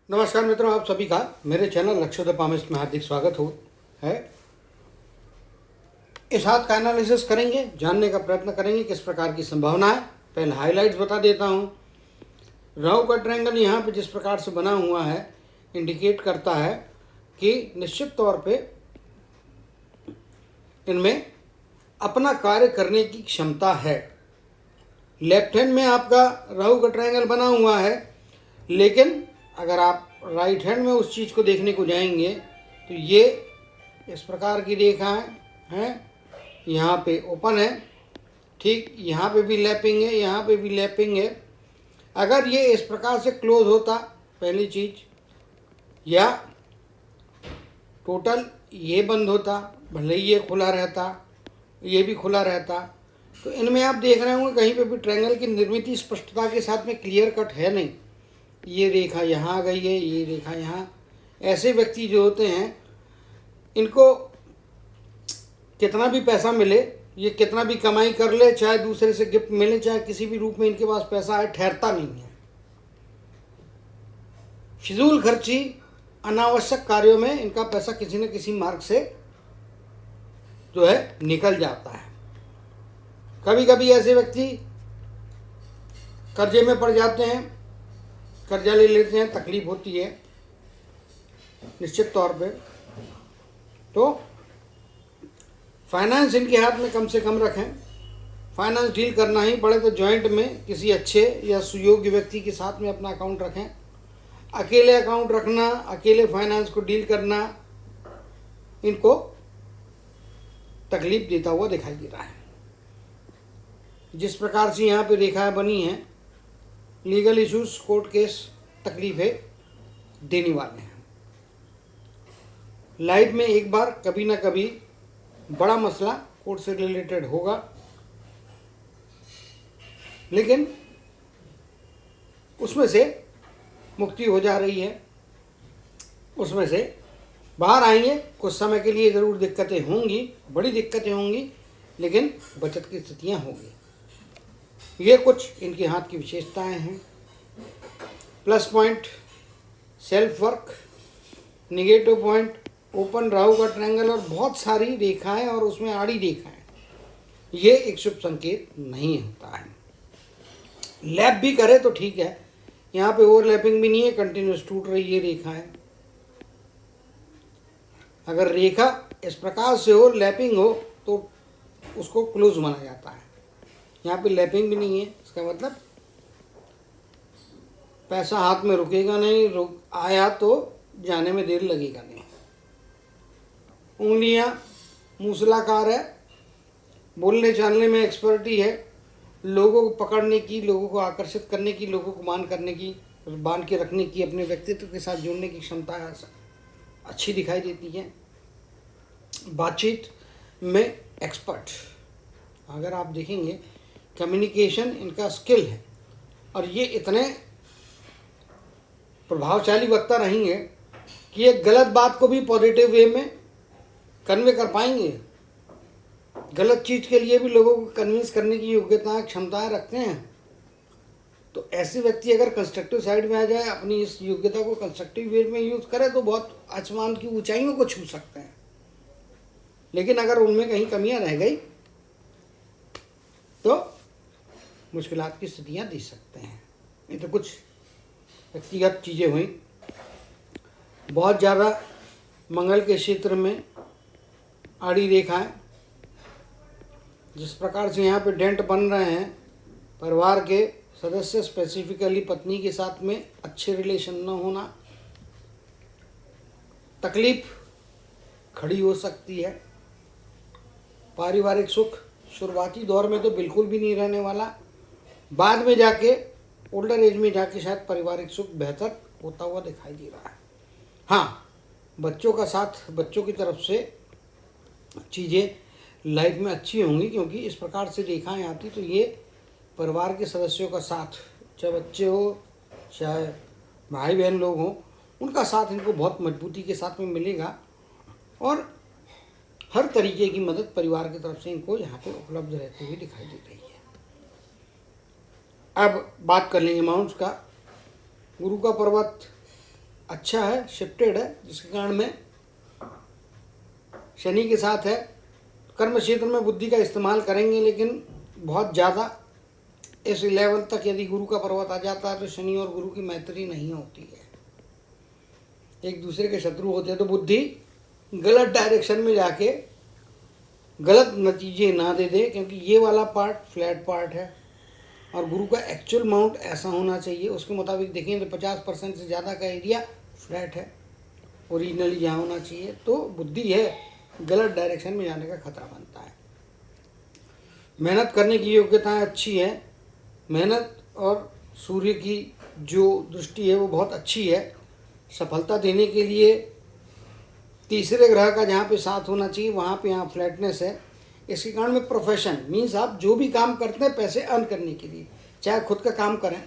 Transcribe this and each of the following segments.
नमस्कार मित्रों, आप सभी का मेरे चैनल लक्षोदय पामिस्ट में हार्दिक स्वागत है। इस हाथ का एनालिसिस करेंगे, जानने का प्रयत्न करेंगे किस प्रकार की संभावना है। पहले हाइलाइट्स बता देता हूँ। राहु का ट्रायंगल यहाँ पे जिस प्रकार से बना हुआ है इंडिकेट करता है कि निश्चित तौर पे इनमें अपना कार्य करने की क्षमता है। लेफ्ट हैंड में आपका राहु का ट्रायंगल बना हुआ है, लेकिन अगर आप राइट हैंड में उस चीज़ को देखने को जाएंगे तो ये इस प्रकार की रेखाएं हैं। यहाँ पे ओपन है, ठीक, यहाँ पे भी लैपिंग है, यहाँ पे भी लैपिंग है। अगर ये इस प्रकार से क्लोज होता, पहली चीज़, या टोटल ये बंद होता, भले ही ये खुला रहता, ये भी खुला रहता, तो इनमें आप देख रहे होंगे कहीं पे भी ट्रायंगल की निर्मित स्पष्टता के साथ में क्लियर कट है नहीं। ये रेखा यहाँ आ गई है, ये रेखा यहाँ। ऐसे व्यक्ति जो होते हैं, इनको कितना भी पैसा मिले, ये कितना भी कमाई कर ले, चाहे दूसरे से गिफ्ट मिले, चाहे किसी भी रूप में इनके पास पैसा है, ठहरता नहीं है। फिजूल खर्ची, अनावश्यक कार्यों में इनका पैसा किसी न किसी मार्ग से जो है निकल जाता है। कभी कभी ऐसे व्यक्ति कर्जे में पड़ जाते हैं, कर्जा ले लेते हैं, तकलीफ होती है निश्चित तौर पे। तो फाइनेंस इनके हाथ में कम से कम रखें। फाइनेंस डील करना ही पड़े तो जॉइंट में किसी अच्छे या सुयोग्य व्यक्ति के साथ में अपना अकाउंट रखें। अकेले अकाउंट रखना, अकेले फाइनेंस को डील करना इनको तकलीफ देता हुआ दिखाई दे रहा है। जिस प्रकार से यहाँ पे रेखाएं बनी हैं, लीगल इश्यूज, कोर्ट केस तकलीफें देने वाले हैं। लाइफ में एक बार कभी ना कभी बड़ा मसला कोर्ट से रिलेटेड होगा, लेकिन उसमें से मुक्ति हो जा रही है, उसमें से बाहर आएंगे। कुछ समय के लिए ज़रूर दिक्कतें होंगी, बड़ी दिक्कतें होंगी, लेकिन बचत की स्थितियाँ होंगी। ये कुछ इनके हाथ की विशेषताएं हैं। Plus point self work, negative point open Rahu का ट्रायंगल और बहुत सारी रेखाएं और उसमें आड़ी रेखाएं, ये एक शुभ संकेत नहीं होता है। लैप भी करे तो ठीक है, यहाँ पे ओवरलैपिंग भी नहीं है, कंटिन्यूस टूट रही है रेखाएं। अगर रेखा इस प्रकार से हो, लैपिंग हो, तो उसको क्लोज माना जाता है। यहाँ पे लैपिंग भी नहीं है, इसका मतलब पैसा हाथ में रुकेगा नहीं, रुक आया तो जाने में देर लगेगा नहीं। उंगलियां मूसलाकार है, बोलने चालने में एक्सपर्टी है, लोगों को पकड़ने की, लोगों को आकर्षित करने की, लोगों को बांध के रखने की, अपने व्यक्तित्व के साथ जोड़ने की क्षमता अच्छी दिखाई देती है। बातचीत में एक्सपर्ट, अगर आप देखेंगे कम्युनिकेशन इनका स्किल है, और ये इतने प्रभावशाली वक्ता रहेंगे कि ये गलत बात को भी पॉजिटिव वे में कन्वे कर पाएंगे। गलत चीज़ के लिए भी लोगों को कन्विंस करने की योग्यता, क्षमताएं रखते हैं। तो ऐसे व्यक्ति अगर कंस्ट्रक्टिव साइड में आ जाए, अपनी इस योग्यता को कंस्ट्रक्टिव वे में यूज़ करे, तो बहुत आसमान की ऊंचाइयों को छू सकते हैं। लेकिन अगर उनमें कहीं कमियां रह गई तो मुश्किलात की स्थितियाँ दे सकते हैं। ये तो कुछ व्यक्तिगत चीज़ें हुई। बहुत ज़्यादा मंगल के क्षेत्र में आड़ी रेखाएं, जिस प्रकार से यहाँ पे डेंट बन रहे हैं, परिवार के सदस्य, स्पेसिफिकली पत्नी के साथ में अच्छे रिलेशन न होना, तकलीफ खड़ी हो सकती है। पारिवारिक सुख शुरुआती दौर में तो बिल्कुल भी नहीं रहने वाला, बाद में जाके ओल्डर एज में जाके शायद पारिवारिक सुख बेहतर होता हुआ दिखाई दे रहा है। हाँ, बच्चों का साथ, बच्चों की तरफ से चीज़ें लाइफ में अच्छी होंगी, क्योंकि इस प्रकार से रेखाएं आती तो ये परिवार के सदस्यों का साथ, चाहे बच्चे हो चाहे भाई बहन लोग हों, उनका साथ इनको बहुत मजबूती के साथ में मिलेगा, और हर तरीके की मदद परिवार की तरफ से इनको यहाँ पे उपलब्ध रहती हुई दिखाई दे रही है। अब बात कर लेंगे माउंट्स का। गुरु का पर्वत अच्छा है, शिफ्टेड है, जिसके कारण में शनि के साथ है। कर्म क्षेत्र में बुद्धि का इस्तेमाल करेंगे, लेकिन बहुत ज़्यादा इस लेवल तक यदि गुरु का पर्वत आ जाता है तो शनि और गुरु की मैत्री नहीं होती है, एक दूसरे के शत्रु होते हैं। तो बुद्धि गलत डायरेक्शन में जाके गलत नतीजे ना दे दे, क्योंकि ये वाला पार्ट फ्लैट पार्ट है और गुरु का एक्चुअल माउंट ऐसा होना चाहिए। उसके मुताबिक देखें तो 50% से ज़्यादा का एरिया फ्लैट है, ओरिजिनली यहाँ होना चाहिए। तो बुद्धि है, गलत डायरेक्शन में जाने का खतरा बनता है। मेहनत करने की योग्यताएं अच्छी है, मेहनत और सूर्य की जो दृष्टि है वो बहुत अच्छी है। सफलता देने के लिए तीसरे ग्रह का जहाँ पे साथ होना चाहिए वहाँ पे यहाँ फ्लैटनेस है। इसके कारण में प्रोफेशन मीन्स आप जो भी काम करते हैं पैसे अर्न करने के लिए, चाहे खुद का काम करें,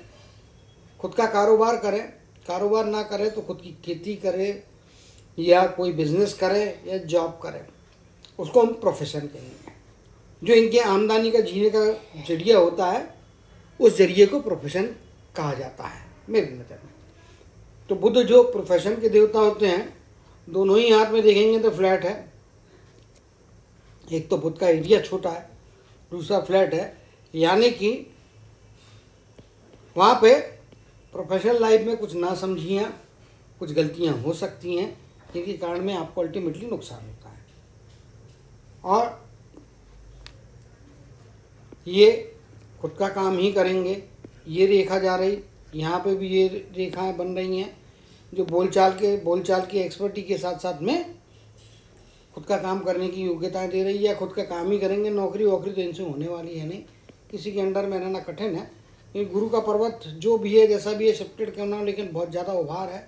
खुद का कारोबार करें, कारोबार ना करें तो खुद की खेती करें या कोई बिजनेस करें या जॉब करें, उसको हम प्रोफेशन कहेंगे। जो इनके आमदनी का जीने का जरिया होता है उस जरिए को प्रोफेशन कहा जाता है मेरी नज़र में। तो बुध जो प्रोफेशन के देवता होते हैं, दोनों ही हाथ में देखेंगे तो फ्लैट है। एक तो बुध का एरिया छोटा है, दूसरा फ्लैट है, यानी कि वहाँ पे प्रोफेशनल लाइफ में कुछ ना समझियाँ, कुछ गलतियाँ हो सकती हैं, जिनके कारण में आपको अल्टीमेटली नुकसान होता है। और ये खुद का काम ही करेंगे, ये रेखा जा रही, यहाँ पे भी ये रेखाएं बन रही हैं जो बोलचाल की एक्सपर्टी के साथ साथ में खुद का काम करने की योग्यताएं दे रही है। खुद का काम ही करेंगे, नौकरी वोकरी तो इनसे होने वाली है नहीं, किसी के अंडर में रहना कठिन है। क्योंकि गुरु का पर्वत जो भी है, जैसा भी है, शिफ्टेड क्यों ना, लेकिन बहुत ज़्यादा उभार है,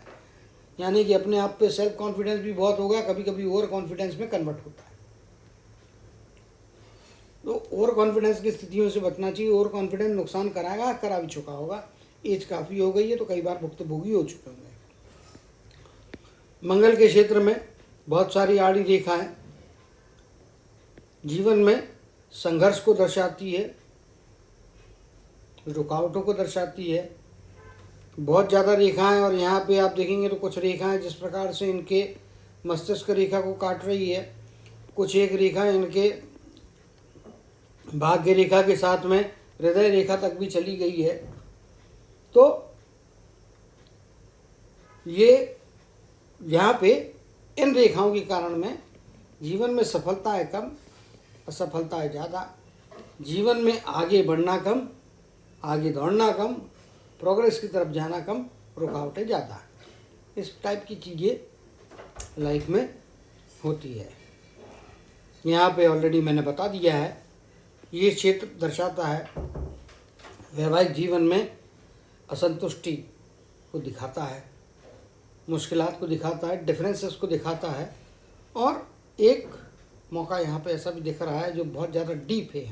यानी कि अपने आप पे सेल्फ कॉन्फिडेंस भी बहुत होगा, कभी कभी ओवर कॉन्फिडेंस में कन्वर्ट होता है। तो ओवर कॉन्फिडेंस की स्थितियों से बचना चाहिए। ओवर कॉन्फिडेंस नुकसान कराएगा, करा भी चुका होगा, एज काफ़ी हो गई है तो कई बार भुक्तभोगी हो चुके होंगे। मंगल के क्षेत्र में बहुत सारी आड़ी रेखाएं जीवन में संघर्ष को दर्शाती है, रुकावटों को दर्शाती है, बहुत ज़्यादा रेखाएं। और यहाँ पे आप देखेंगे तो कुछ रेखाएं जिस प्रकार से इनके मस्तिष्क रेखा को काट रही है, कुछ एक रेखा इनके भाग्य रेखा के साथ में हृदय रेखा तक भी चली गई है। तो ये यहाँ पे इन रेखाओं के कारण में जीवन में सफलता है कम, असफलता है ज़्यादा, जीवन में आगे बढ़ना कम, आगे दौड़ना कम, प्रोग्रेस की तरफ जाना कम, रुकावटें ज़्यादा। इस टाइप की चीज़ें लाइफ में होती है। यहाँ पे ऑलरेडी मैंने बता दिया है। ये क्षेत्र दर्शाता है वैवाहिक जीवन में असंतुष्टि को दिखाता है, मुश्किलात को दिखाता है, डिफरेंसेस को दिखाता है। और एक मौका यहाँ पे ऐसा भी दिख रहा है जो बहुत ज़्यादा डीप है।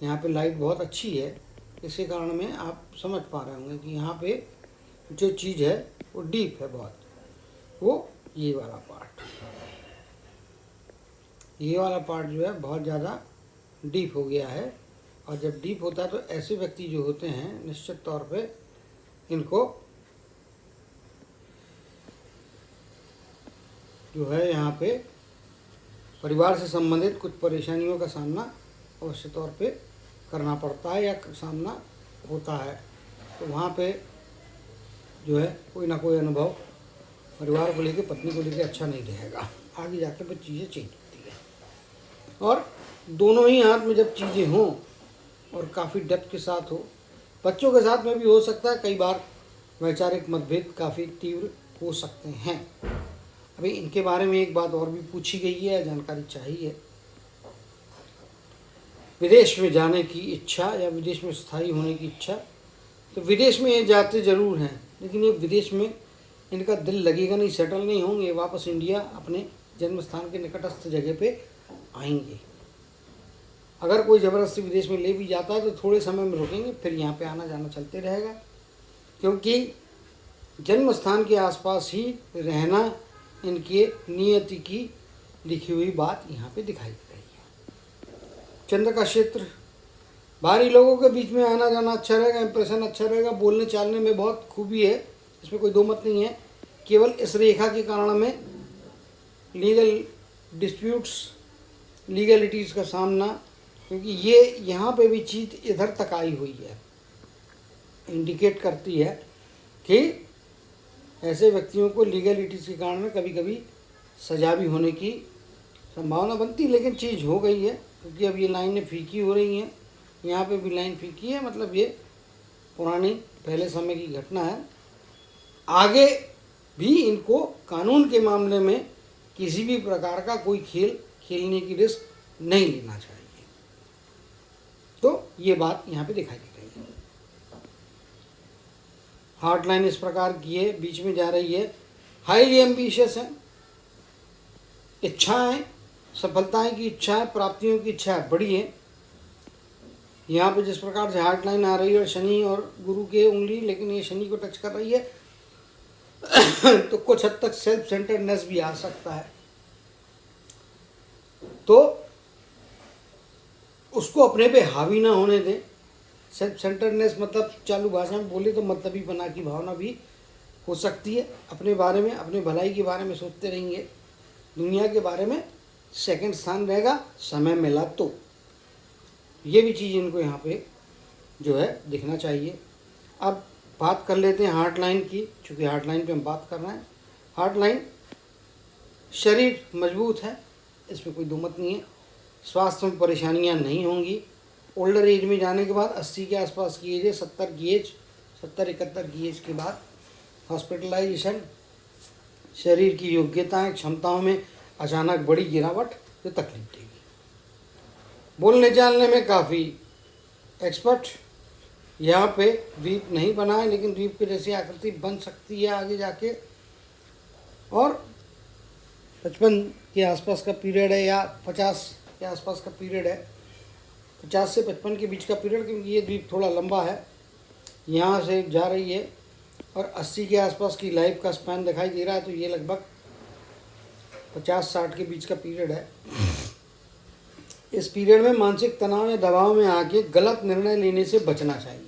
यहाँ पे लाइट बहुत अच्छी है, इसके कारण में आप समझ पा रहे होंगे कि यहाँ पे जो चीज़ है वो डीप है बहुत। वो ये वाला पार्ट जो है बहुत ज़्यादा डीप हो गया है। और जब डीप होता है तो ऐसे व्यक्ति जो होते हैं निश्चित तौर पे इनको जो है यहाँ पे परिवार से संबंधित कुछ परेशानियों का सामना अवश्य तौर पे करना पड़ता है या सामना होता है। तो वहाँ पे जो है कोई ना कोई अनुभव परिवार को लेके, पत्नी को लेके अच्छा नहीं रहेगा, आगे जाके फिर चीज़ें चेंज होती है। और दोनों ही हाथ में जब चीज़ें हों और काफ़ी डेप्थ के साथ हो, बच्चों के साथ में भी हो सकता है, कई बार वैचारिक मतभेद काफ़ी तीव्र हो सकते हैं। अभी इनके बारे में एक बात और भी पूछी गई है, जानकारी चाहिए। विदेश में जाने की इच्छा या विदेश में स्थायी होने की इच्छा, तो विदेश में ये जाते ज़रूर हैं, लेकिन ये विदेश में इनका दिल लगेगा नहीं, सेटल नहीं होंगे, वापस इंडिया अपने जन्म स्थान के निकटस्थ जगह पे आएंगे। अगर कोई ज़बरदस्ती विदेश में ले भी जाता है तो थोड़े समय में रुकेंगे, फिर यहाँ पे आना जाना चलते रहेगा, क्योंकि जन्म स्थान के आसपास ही रहना इनके नियति की लिखी हुई बात यहाँ पे दिखाई दे रही है। चंद्र का क्षेत्र, बाहरी लोगों के बीच में आना जाना अच्छा रहेगा, इंप्रेशन अच्छा रहेगा, बोलने चालने में बहुत खूबी है, इसमें कोई दो मत नहीं है। केवल इस रेखा के कारण में लीगल डिस्प्यूट्स, लीगलिटीज़ का सामना, क्योंकि ये यहाँ पे भी चीज़ इधर तक आई हुई है, इंडिकेट करती है कि ऐसे व्यक्तियों को लीगलिटीज़ के कारण में कभी कभी सजा भी होने की संभावना बनती, लेकिन चीज़ हो गई है क्योंकि अब ये लाइनें फीकी हो रही हैं, यहाँ पे भी लाइन फीकी है, मतलब ये पुरानी पहले समय की घटना है। आगे भी इनको कानून के मामले में किसी भी प्रकार का कोई खेल खेलने की रिस्क नहीं लेना चाहिए। तो ये बात यहाँ पे दिखाई दे रही है। हार्ट लाइन इस प्रकार की है, बीच में जा रही है, हाईली एम्बिशियस है, इच्छाएं, सफलताएं की इच्छाएं, प्राप्तियों की इच्छाएं बड़ी है। यहाँ पे जिस प्रकार से हार्ट लाइन आ रही है और शनि और गुरु के उंगली, लेकिन ये शनि को टच कर रही है तो कुछ हद तक सेल्फ सेंटर्डनेस भी आ सकता है, तो उसको अपने पे हावी ना होने दें। सेल्फ सेंटर्डनेस मतलब चालू भाषा में बोले तो मतलबी बना की भावना भी हो सकती है। अपने बारे में, अपने भलाई के बारे में सोचते रहेंगे, दुनिया के बारे में सेकंड स्थान रहेगा, समय मिला तो। ये भी चीज़ इनको यहाँ पे जो है दिखना चाहिए। अब बात कर लेते हैं हार्ट लाइन की, चूँकि हार्ट लाइन पे हम बात कर रहे हैं। हार्ट लाइन, शरीर मजबूत है, इसमें कोई दो मत नहीं है, स्वास्थ्य में परेशानियाँ नहीं होंगी। ओल्डर एज में जाने के बाद 80 के आसपास की एज है, 70 की एज, 70-71 की एज के बाद हॉस्पिटलाइजेशन, शरीर की योग्यताएं, क्षमताओं में अचानक बड़ी गिरावट जो तकलीफ देगी। बोलने चालने में काफ़ी एक्सपर्ट, यहाँ पे द्वीप नहीं बना है, लेकिन द्वीप के जैसी आकृति बन सकती है आगे जाके। और 55 के आसपास का पीरियड है या 50 के आसपास का पीरियड है, 50 से 55 के बीच का पीरियड, क्योंकि ये द्वीप थोड़ा लंबा है, यहाँ से जा रही है। और 80 के आसपास की लाइफ का स्पैन दिखाई दे रहा है, तो ये लगभग 50-60 के बीच का पीरियड है। इस पीरियड में मानसिक तनाव या दबाव में आके गलत निर्णय लेने से बचना चाहिए।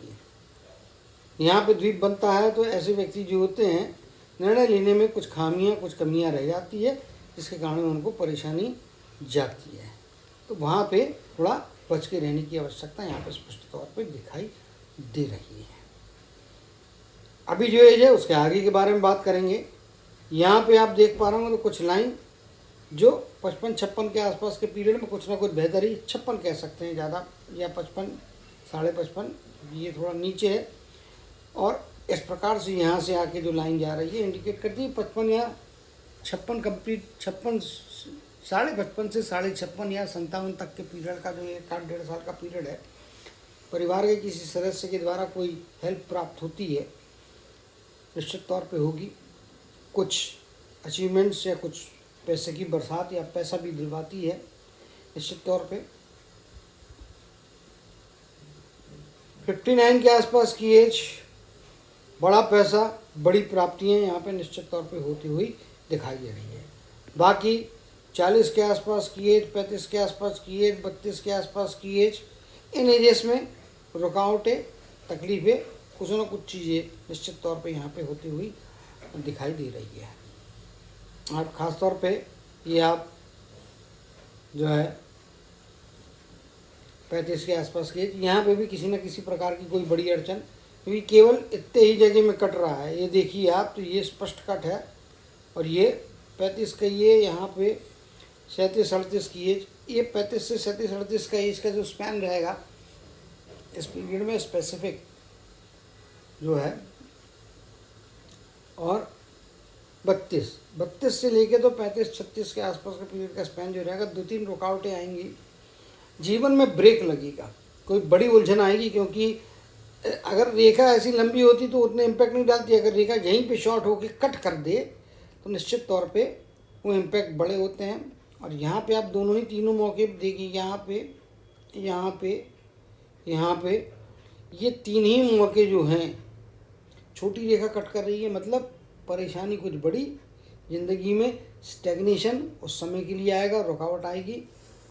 यहाँ पे द्वीप बनता है तो ऐसे व्यक्ति जो होते हैं, निर्णय लेने में कुछ खामियाँ, कुछ कमियाँ रह जाती है, जिसके कारण उनको परेशानी जाती है। तो वहाँ पे थोड़ा बच के रहने की आवश्यकता यहाँ पे स्पष्ट तौर पे दिखाई दे रही है। अभी जो एज है उसके आगे के बारे में बात करेंगे। यहाँ पे आप देख पा रहे होंगे तो कुछ लाइन जो 55-56 के आसपास के पीरियड में कुछ ना कुछ बेहतरी, 56 कह सकते हैं ज़्यादा, या 55, 55.5, ये थोड़ा नीचे है। और इस प्रकार से यहाँ से आके जो लाइन जा रही है इंडिकेट करती है 55 या 56 कंप्लीट, 56, 55.5 से 56.5 या 57 तक के पीरियड का जो 1-1.5 साल का पीरियड है, परिवार के किसी सदस्य के द्वारा कोई हेल्प प्राप्त होती है, निश्चित तौर पे होगी। कुछ अचीवमेंट्स या कुछ पैसे की बरसात या पैसा भी दिलवाती है निश्चित तौर पे। 59 के आसपास की एज, बड़ा पैसा, बड़ी प्राप्तियां यहाँ पे निश्चित तौर पे होती हुई दिखाई दे रही है। बाकी 40 के आसपास की एज, 35 के आसपास की एज, 32 के आसपास की एज, इन एजेस में रुकावटें, तकलीफ़ें, कुछ न कुछ चीज़ें निश्चित तौर पे यहाँ पे होती हुई दिखाई दे रही है। और ख़ास तौर पे ये आप जो है 35 के आसपास की एज, यहाँ पे भी किसी न किसी प्रकार की कोई बड़ी अड़चन, क्योंकि केवल इतने ही जगह में कट रहा है। ये देखिए आप, तो ये स्पष्ट कट है, और ये 35 का, ये यहाँ पे 37-38 की एज, ये 35 से 37-38 का एज का जो स्पैन रहेगा इस पीरियड में स्पेसिफिक जो है। और 32 से लेके तो 35-36 के आसपास का पीरियड का स्पैन जो रहेगा, 2-3 रुकावटें आएंगी, जीवन में ब्रेक लगेगा, कोई बड़ी उलझन आएगी। क्योंकि अगर रेखा ऐसी लंबी होती तो उतने इम्पैक्ट नहीं डालती, अगर रेखा यहीं पे शॉर्ट होकर कट कर दे तो निश्चित तौर पे वो इम्पैक्ट बड़े होते हैं। और यहाँ पे आप दोनों ही तीनों मौके देखिए, यहाँ पे, यहाँ पे, यहाँ पे, ये तीन ही मौके जो हैं, छोटी रेखा कट कर रही है, मतलब परेशानी कुछ बड़ी, ज़िंदगी में स्टैग्नेशन उस समय के लिए आएगा, रुकावट आएगी,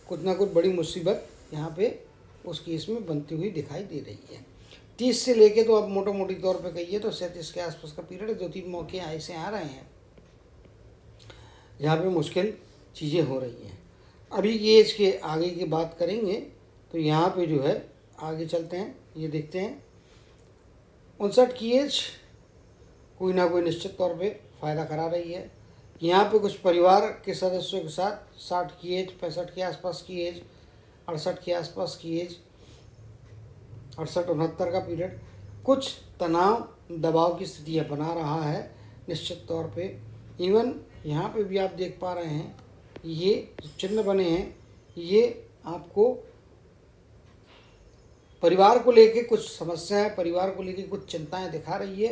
कुछ ना कुछ बड़ी मुसीबत यहाँ पे उस केस में बनती हुई दिखाई दे रही है। 30 से लेके तो अब मोटा मोटी तौर पे कहिए तो 37 के आसपास का पीरियड, 2-3 मौके ऐसे आ रहे हैं यहाँ पे मुश्किल चीज़ें हो रही हैं। अभी की एज के आगे की बात करेंगे तो यहाँ पे जो है आगे चलते हैं, ये देखते हैं 59 की एज कोई ना कोई निश्चित तौर पे फ़ायदा करा रही है। यहाँ पे कुछ परिवार के सदस्यों के साथ 60 की एज, 65 के आसपास की एज, 68 के आसपास की एज, 68-69 का पीरियड कुछ तनाव दबाव की स्थितियाँ बना रहा है निश्चित तौर पे। इवन यहाँ पे भी आप देख पा रहे हैं ये जो चिन्ह बने हैं ये आपको परिवार को लेके कुछ समस्याएं, परिवार को लेके कुछ चिंताएं दिखा रही है।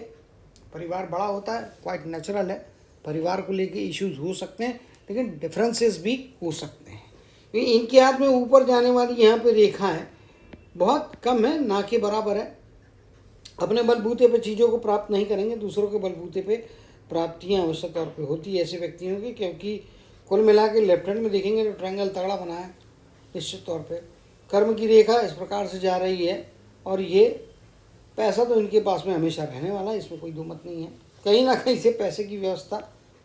परिवार बड़ा होता है, क्वाइट नेचुरल है, परिवार को लेके इश्यूज हो सकते हैं, लेकिन डिफरेंसेस भी हो सकते हैं। क्योंकि इनके हाथ में ऊपर जाने वाली यहाँ पे रेखा है बहुत कम है, ना के बराबर है। अपने बलबूते पे चीज़ों को प्राप्त नहीं करेंगे, दूसरों के बलबूते पे प्राप्तियाँ आवश्यक तौर पे होती है ऐसे व्यक्तियों की। क्योंकि कुल मिला के लेफ्ट हैंड में देखेंगे तो ट्रायंगल तगड़ा बना है निश्चित तौर पे। कर्म की रेखा इस प्रकार से जा रही है और ये पैसा तो इनके पास में हमेशा रहने वाला है, इसमें कोई दो मत नहीं है। कहीं ना कहीं से पैसे की व्यवस्था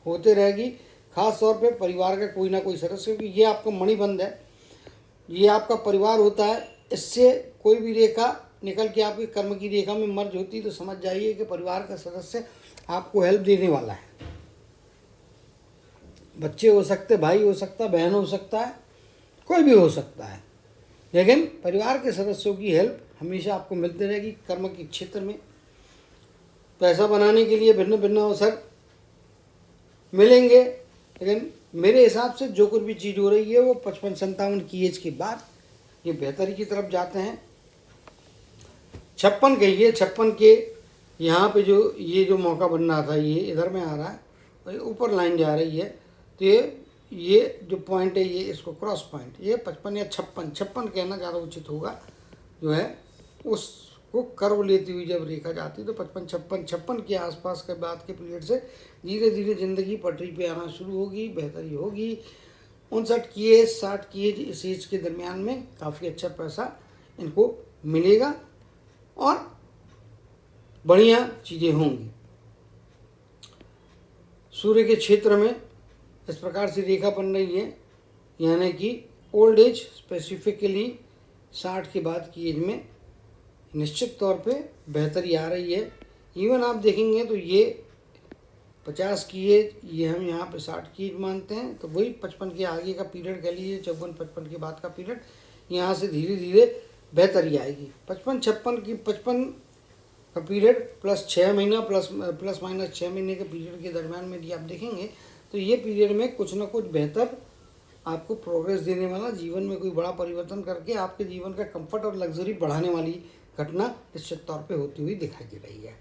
होते रहेगी, खास तौर पे परिवार का कोई ना कोई सदस्य, क्योंकि ये आपका मणिबंध है, ये आपका परिवार होता है। इससे कोई भी रेखा निकल के आपकी कर्म की रेखा में मर्ज होती है तो समझ जाइए कि परिवार का सदस्य आपको हेल्प देने वाला है। बच्चे हो सकते, भाई हो सकता, बहन हो सकता है, कोई भी हो सकता है, लेकिन परिवार के सदस्यों की हेल्प हमेशा आपको मिलती रहेगी। कर्म के क्षेत्र में पैसा बनाने के लिए भिन्न भिन्न अवसर मिलेंगे, लेकिन मेरे हिसाब से जो कुछ भी चीज़ हो रही है वो 55-57 की एज के बाद ये बेहतरी की तरफ जाते हैं। 56 कहिए, 56 के यहाँ पे जो ये जो मौका बन रहा था ये इधर में आ रहा है और ऊपर लाइन जा रही है, तो ये जो पॉइंट है ये इसको क्रॉस पॉइंट, ये 55 या 56 कहना ज़्यादा उचित होगा, जो है उसको कर्व लेती हुई जब रेखा जाती है तो 55 के आसपास के बाद के पीरियड से धीरे धीरे ज़िंदगी पटरी पे आना शुरू होगी, बेहतरी होगी। 59 की एज, 60 की एज, इस एज के दरमियान में काफ़ी अच्छा पैसा इनको मिलेगा और बढ़िया चीज़ें होंगी। सूर्य के क्षेत्र में इस प्रकार से रेखा बन रही है, यानी कि ओल्ड एज स्पेसिफिकली 60 के बाद की एज में निश्चित तौर पे बेहतरी आ रही है। इवन आप देखेंगे तो ये 50 की एज, ये हम यहाँ पे 60 की एज मानते हैं, तो वही 55 के आगे का पीरियड कह लीजिए, 54-55 के बाद का पीरियड, यहाँ से धीरे धीरे बेहतरी आएगी। 55 का पीरियड प्लस 6 महीना प्लस माइनस 6 महीने के पीरियड के दरम्यान में यदि आप देखेंगे तो ये पीरियड में कुछ ना कुछ बेहतर आपको प्रोग्रेस देने वाला, जीवन में कोई बड़ा परिवर्तन करके आपके जीवन का कंफर्ट और लग्जरी बढ़ाने वाली घटना निश्चित तौर पे होती हुई दिखाई दे रही है।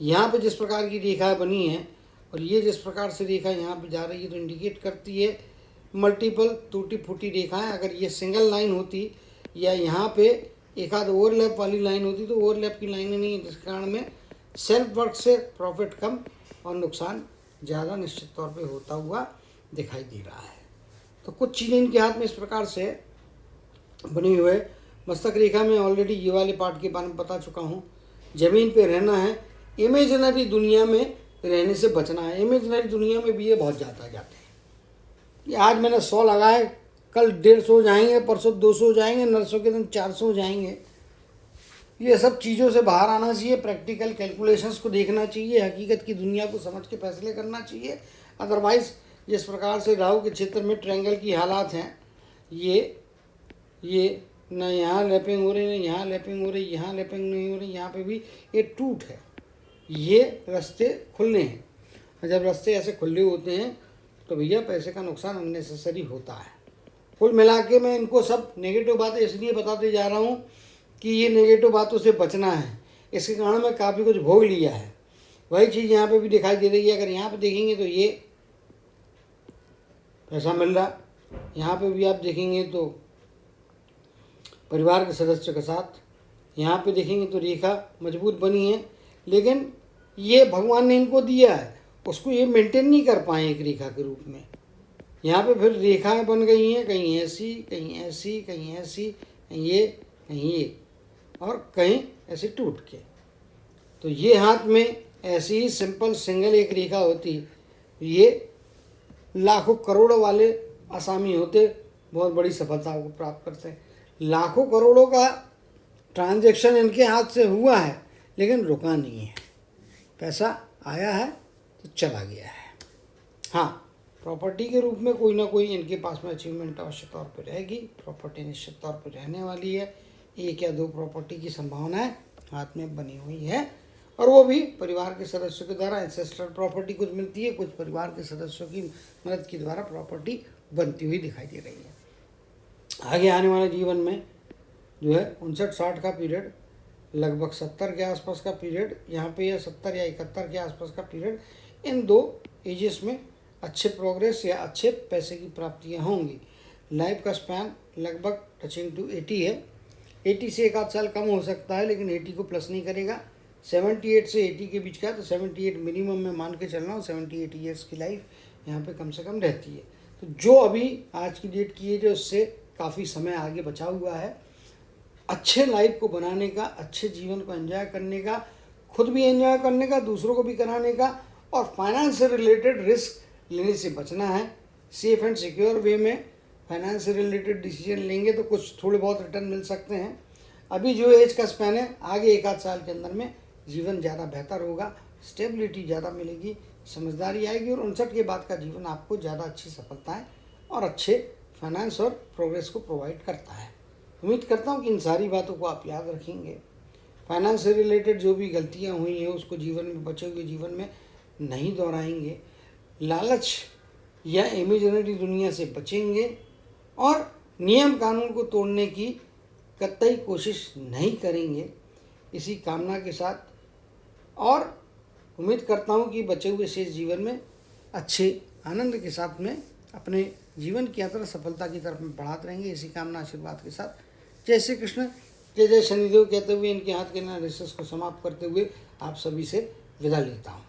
यहाँ पे जिस प्रकार की रेखा बनी है और ये जिस प्रकार से रेखा यहाँ पे जा रही है तो इंडिकेट करती है मल्टीपल टूटी फूटी रेखाएं। अगर ये सिंगल लाइन होती या यहाँ पे एक आध ओवरलैप वाली लाइन होती तो ओवरलैप की लाइनें नहीं है, जिस कारण में सेल्फ वर्क से प्रॉफिट कम और नुकसान ज़्यादा निश्चित तौर पे होता हुआ दिखाई दे रहा है। तो कुछ चीज़ें इनके हाथ में इस प्रकार से बनी हुई है। मस्तक रेखा में ऑलरेडी ये वाले पार्ट के बारे में बता चुका हूँ। ज़मीन पे रहना है, इमेजिनरी दुनिया में रहने से बचना है। इमेजिनरी दुनिया में भी ये बहुत ज़्यादा जाते हैं। ये आज मैंने 100 लगाए, कल 150 हो जाएंगे, परसों 200 हो जाएंगे, नरसों के दिन 400 हो जाएंगे। ये सब चीज़ों से बाहर आना चाहिए, प्रैक्टिकल कैलकुलेशंस को देखना चाहिए, हकीकत की दुनिया को समझ के फैसले करना चाहिए। अदरवाइज़ जिस प्रकार से राहु के क्षेत्र में ट्रायंगल की हालात हैं, ये न यहाँ लैपिंग हो रही, न यहाँ लैपिंग हो रही, यहाँ लैपिंग नहीं हो रही, यहाँ पे भी ये टूट है। ये रास्ते खुलने हैं और जब रास्ते ऐसे खुले होते हैं तो भैया पैसे का नुकसान अननेसेसरी होता है। कुल मिला के मैं इनको सब नेगेटिव बातें इसलिए बताते जा रहा हूँ कि ये नेगेटिव बातों से बचना है। इसके कारण मैं काफ़ी कुछ भोग लिया है। वही चीज़ यहाँ पे भी दिखाई दे रही है। अगर यहाँ पे देखेंगे तो ये पैसा मिल रहा, यहाँ पे भी आप देखेंगे तो परिवार के सदस्यों के साथ, यहाँ पे देखेंगे तो रेखा मजबूत बनी है, लेकिन ये भगवान ने इनको दिया है, उसको ये मेंटेन नहीं कर पाए एक रेखा के रूप में। यहाँ पे फिर रेखाएं बन गई हैं, कहीं ऐसी, कहीं ऐसी, कहीं ऐसी, कहीं ये और कहीं ऐसे टूट के। तो ये हाथ में ऐसी ही सिंपल सिंगल एक रेखा होती, ये लाखों करोड़ों वाले आसामी होते बहुत बड़ी सफलता को प्राप्त करते हैं। लाखों करोड़ों का ट्रांजैक्शन इनके हाथ से हुआ है लेकिन रुका नहीं है, पैसा आया है तो चला गया है। हाँ, प्रॉपर्टी के रूप में कोई ना कोई इनके पास में अचीवमेंट अवश्य तौर पर रहेगी। प्रॉपर्टी निश्चित तौर पर रहने वाली है। 1 या 2 प्रॉपर्टी की संभावनाएं हाथ में बनी हुई है और वो भी परिवार के सदस्यों के द्वारा। एंसेस्ट्रल प्रॉपर्टी कुछ मिलती है, कुछ परिवार के सदस्यों की मदद के द्वारा प्रॉपर्टी बनती हुई दिखाई दे रही है। आगे आने वाले जीवन में जो है 59-60 का पीरियड, लगभग 70 के आसपास का पीरियड यहाँ पे, या 70 या 71 के आसपास का पीरियड, इन 2 एजेस में अच्छे प्रोग्रेस या अच्छे पैसे की प्राप्तियाँ होंगी। लाइफ का स्पैन लगभग टचिंग टू 80 है। 80 से 1 आध साल कम हो सकता है लेकिन 80 को प्लस नहीं करेगा। 78 से 80 के बीच का, तो 78 मिनिमम में मान के चल रहा हूँ। 78 ईयर्स की लाइफ यहाँ पे कम से कम रहती है। तो जो अभी आज की डेट की एज है उससे काफ़ी समय आगे बचा हुआ है अच्छे लाइफ को बनाने का, अच्छे जीवन को एंजॉय करने का, खुद भी एंजॉय करने का, दूसरों को भी कराने का, और फाइनेंस से रिलेटेड रिस्क लेने से बचना है। सेफ एंड सिक्योर वे में फाइनेंस से रिलेटेड डिसीजन लेंगे तो कुछ थोड़े बहुत रिटर्न मिल सकते हैं। अभी जो एज का स्पैन है, आगे 1 आध साल के अंदर में जीवन ज़्यादा बेहतर होगा, स्टेबिलिटी ज़्यादा मिलेगी, समझदारी आएगी और 59 के बाद का जीवन आपको ज़्यादा अच्छी सफलताएं और अच्छे फाइनेंस और प्रोग्रेस को प्रोवाइड करता है। उम्मीद करता हूँ कि इन सारी बातों को आप याद रखेंगे। फाइनेंस से रिलेटेड जो भी गलतियाँ हुई हैं उसको जीवन में, बचे हुए जीवन में नहीं दोहराएंगे। लालच या इमेजिनरी दुनिया से बचेंगे और नियम कानून को तोड़ने की कतई कोशिश नहीं करेंगे। इसी कामना के साथ और उम्मीद करता हूँ कि बचे हुए शेष जीवन में अच्छे आनंद के साथ में अपने जीवन की यात्रा सफलता की तरफ में बढ़ाते रहेंगे। इसी कामना आशीर्वाद के साथ जय श्री कृष्ण, जय जय शनिदेव कहते हुए इनके हाथ के एनालिसिस को समाप्त करते हुए आप सभी से विदा लेता हूँ।